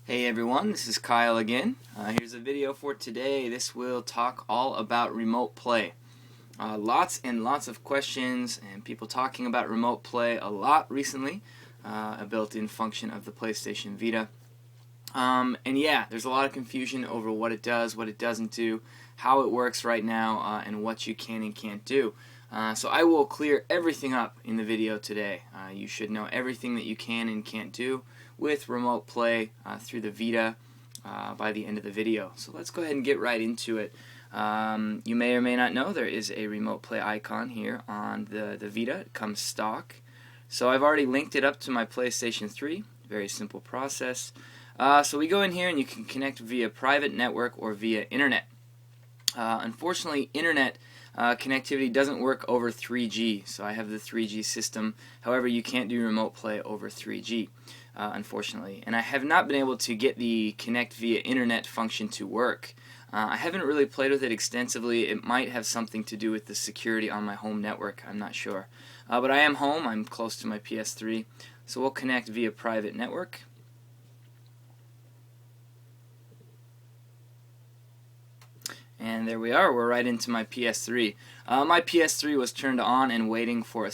Hey everyone, this is Kyle again. Here's a video for today. This will talk all about remote play. Lots and lots of questions and people talking about remote play a lot recently, a built-in function of the PlayStation Vita. And yeah, there's a lot of confusion over what it does, what it doesn't do, how it works right now, and what you can and can't do. So I will clear everything up in the video today. You should know everything that you can and can't do with remote play through the Vita by the end of the video. So let's go ahead and get right into it. You may or may not know there is a remote play icon here on the Vita. It comes stock. So I've already linked it up to my PlayStation 3. Very simple process. So we go in here and you can connect via private network or via internet. Unfortunately, internet connectivity doesn't work over 3G, so I have the 3G system. However, you can't do remote play over 3G, unfortunately. And I have not been able to get the connect via internet function to work. I haven't really played with it extensively. It might have something to do with the security on my home network. I'm not sure. But I am home. I'm close to my PS3. So we'll connect via private network. And there we are. We're right into my PS3. My PS3 was turned on and waiting for a,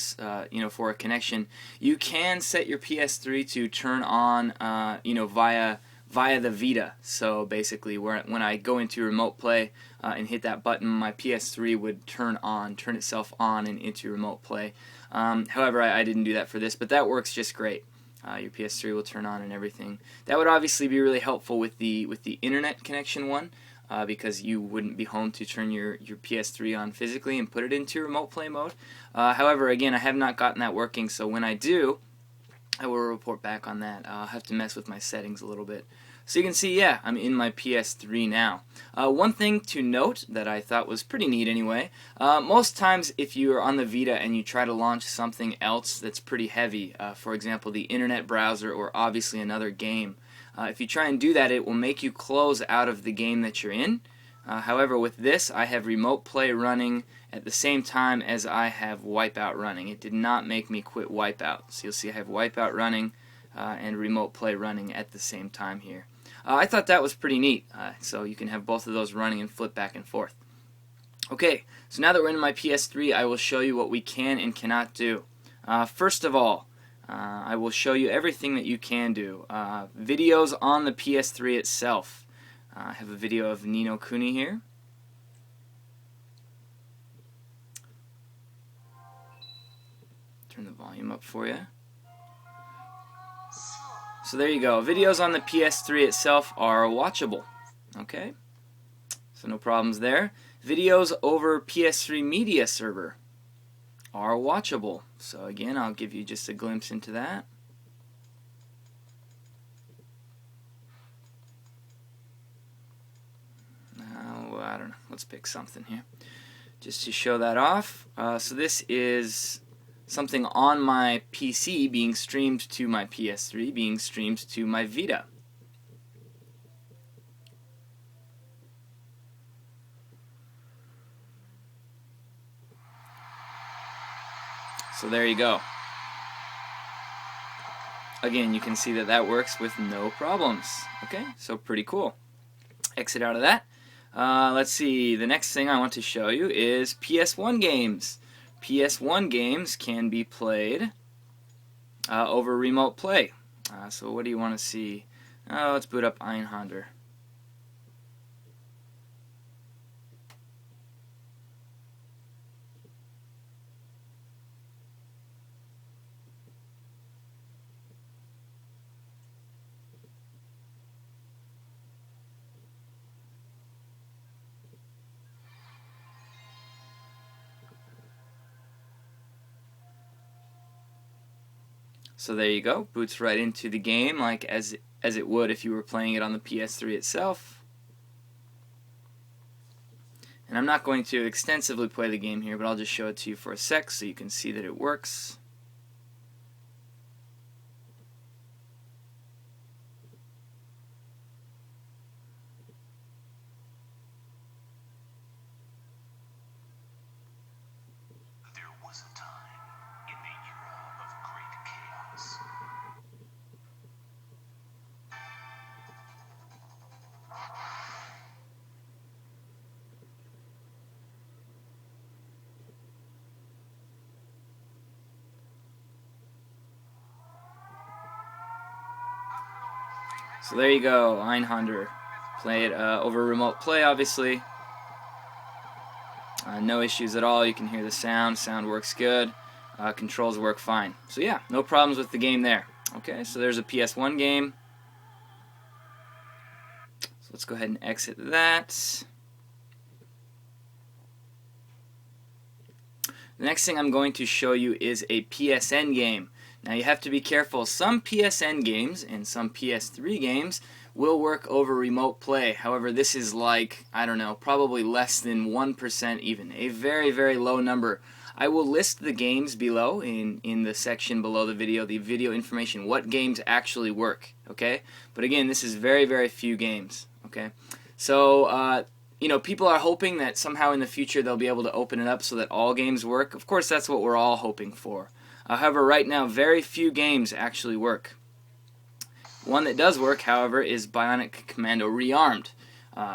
for a connection. You can set your PS3 to turn on, via the Vita. So basically, when I go into remote play and hit that button, my PS3 would turn itself on and into remote play. However, I didn't do that for this, but that works just great. Your PS3 will turn on and everything. That would obviously be really helpful with the internet connection one. Because you wouldn't be home to turn your PS3 on physically and put it into remote play mode. However, again, I have not gotten that working, so when I do, I will report back on that. I'll have to mess with my settings a little bit. So you can see, yeah, I'm in my PS3 now. One thing to note that I thought was pretty neat anyway, most times if you are on the Vita and you try to launch something else that's pretty heavy, for example, the internet browser or obviously another game, if you try and do that, it will make you close out of the game that you're in. However, with this, I have remote play running at the same time as I have Wipeout running. It did not make me quit Wipeout. So you'll see I have Wipeout running and remote play running at the same time here. I thought that was pretty neat. So you can have both of those running and flip back and forth. Okay, so now that we're in my PS3, I will show you what we can and cannot do. First of all, I will show you everything that you can do. Videos on the PS3 itself. I have a video of Ni no Kuni here. Turn the volume up for you. So there you go. Videos on the PS3 itself are watchable. Okay? So no problems there. Videos over PS3 Media Server are watchable. So again, I'll give you just a glimpse into that. Now, I don't know. Let's pick something here just to show that off. So this is something on my PC being streamed to my PS3, being streamed to my Vita. So there you go. Again, you can see that that works with no problems. Okay, so pretty cool. Exit out of that. Let's see, the next thing I want to show you is PS1 games. PS1 games can be played over remote play. So what do you want to see? Let's boot up Einhander. So there you go, boots right into the game like as it would if you were playing it on the PS3 itself. And I'm not going to extensively play the game here, but I'll just show it to you for a sec so you can see that it works. There was a time in the era of great chaos So there you go, Einhander. Play it over remote play, obviously. No issues at all. You can hear the sound. Sound works good. Controls work fine. So yeah, no problems with the game there. Okay, so there's a PS1 game. So let's go ahead and exit that. The next thing I'm going to show you is a PSN game. Now you have to be careful. Some PSN games and some PS3 games will work over remote play. However, this is like, I don't know, probably less than 1% even. A very, very low number. I will list the games below in the section below the video information, what games actually work, okay? But again, this is very, very few games, okay? So, you know, people are hoping that somehow in the future they'll be able to open it up so that all games work. Of course, that's what we're all hoping for. However, right now, very few games actually work. One that does work, however, is Bionic Commando Rearmed.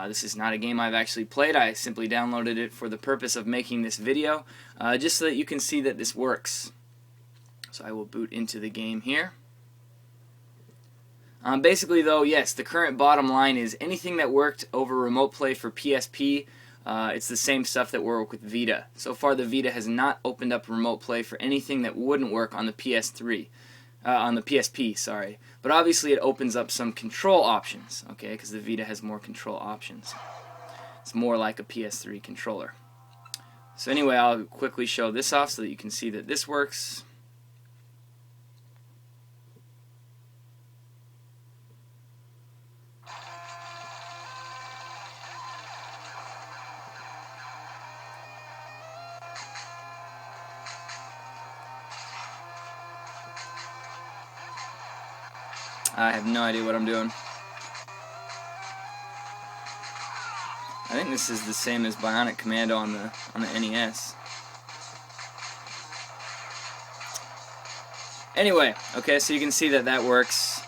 This is not a game I've actually played. I simply downloaded it for the purpose of making this video, just so that you can see that this works. So I will boot into the game here. Basically, though, yes, the current bottom line is anything that worked over remote play for PSP, it's the same stuff that worked with Vita. So far, the Vita has not opened up remote play for anything that wouldn't work on the PS3. On the PSP, sorry. But obviously it opens up some control options, okay, because the Vita has more control options. It's more like a PS3 controller. So anyway, I'll quickly show this off so that you can see that this works. I have no idea what I'm doing. I think this is the same as Bionic Commando on the NES. Anyway, okay, so you can see that that works.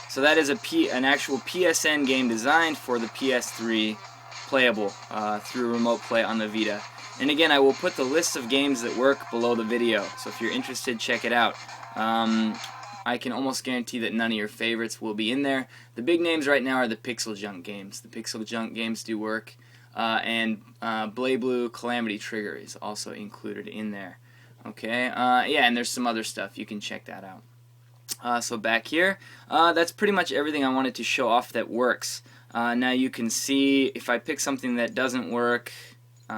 So that is an actual PSN game designed for the PS3, playable through remote play on the Vita. And again, I will put the list of games that work below the video. So if you're interested, check it out. I can almost guarantee that none of your favorites will be in there. The big names right now are the PixelJunk games. The PixelJunk games do work, and BlazBlue Calamity Trigger is also included in there. Okay, yeah, and there's some other stuff. You can check that out. So back here, that's pretty much everything I wanted to show off that works. Now you can see if I pick something that doesn't work.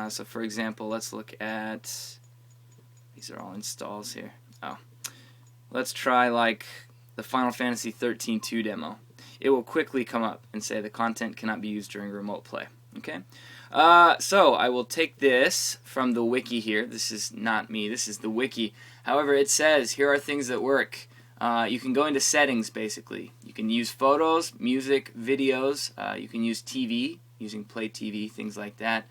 So for example, let's look at, these are all installs here. Oh. Let's try like the Final Fantasy 13-2 demo. It will quickly come up and say the content cannot be used during remote play. Okay? So I will take this from the wiki here. This is not me, this is the wiki. However, it says here are things that work. You can go into settings basically. You can use photos, music, videos. You can use TV, using Play TV, things like that.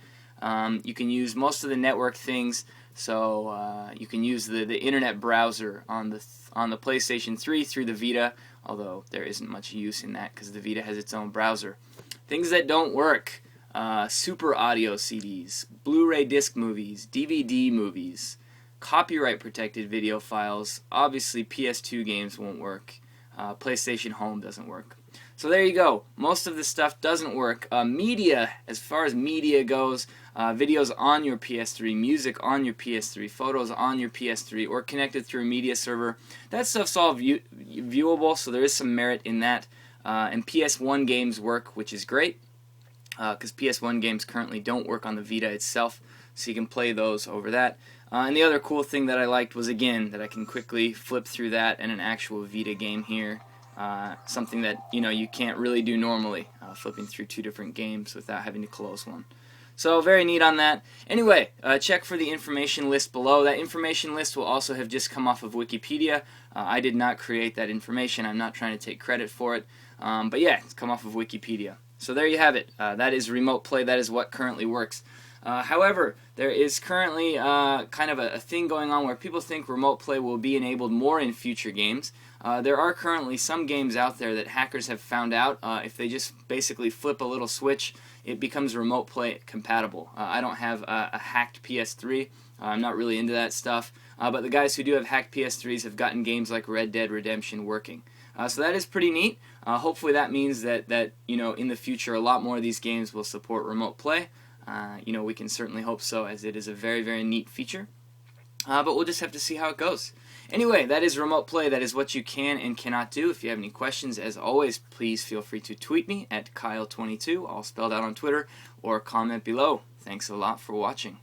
You can use most of the network things. So you can use the internet browser on the PlayStation 3 through the Vita, although there isn't much use in that because the Vita has its own browser. Things that don't work, super audio CDs, Blu-ray disc movies, DVD movies, copyright protected video files. Obviously PS2 games won't work. PlayStation Home doesn't work. So there you go. Most of this stuff doesn't work. Media, as far as media goes, videos on your PS3, music on your PS3, photos on your PS3, or connected through a media server. That stuff's all viewable, so there is some merit in that. And PS1 games work, which is great, because PS1 games currently don't work on the Vita itself, so you can play those over that. And the other cool thing that I liked was, again, that I can quickly flip through that and an actual Vita game here. Something that, you know, you can't really do normally, flipping through two different games without having to close one. So very neat on that. Anyway, check for the information list below. That information list will also have just come off of Wikipedia. I did not create that information. I'm not trying to take credit for it. But yeah, it's come off of Wikipedia. So there you have it. That is remote play. That is what currently works. However, there is currently kind of a thing going on where people think remote play will be enabled more in future games. There are currently some games out there that hackers have found out if they just basically flip a little switch, it becomes remote play compatible. I don't have a hacked PS3. I'm not really into that stuff. But the guys who do have hacked PS3s have gotten games like Red Dead Redemption working. So that is pretty neat. Hopefully that means that you know, in the future a lot more of these games will support remote play. You know, we can certainly hope so, as it is a very, very neat feature. But we'll just have to see how it goes. Anyway, that is remote play. That is what you can and cannot do. If you have any questions, as always, please feel free to tweet me at Kyle22, all spelled out on Twitter, or comment below. Thanks a lot for watching.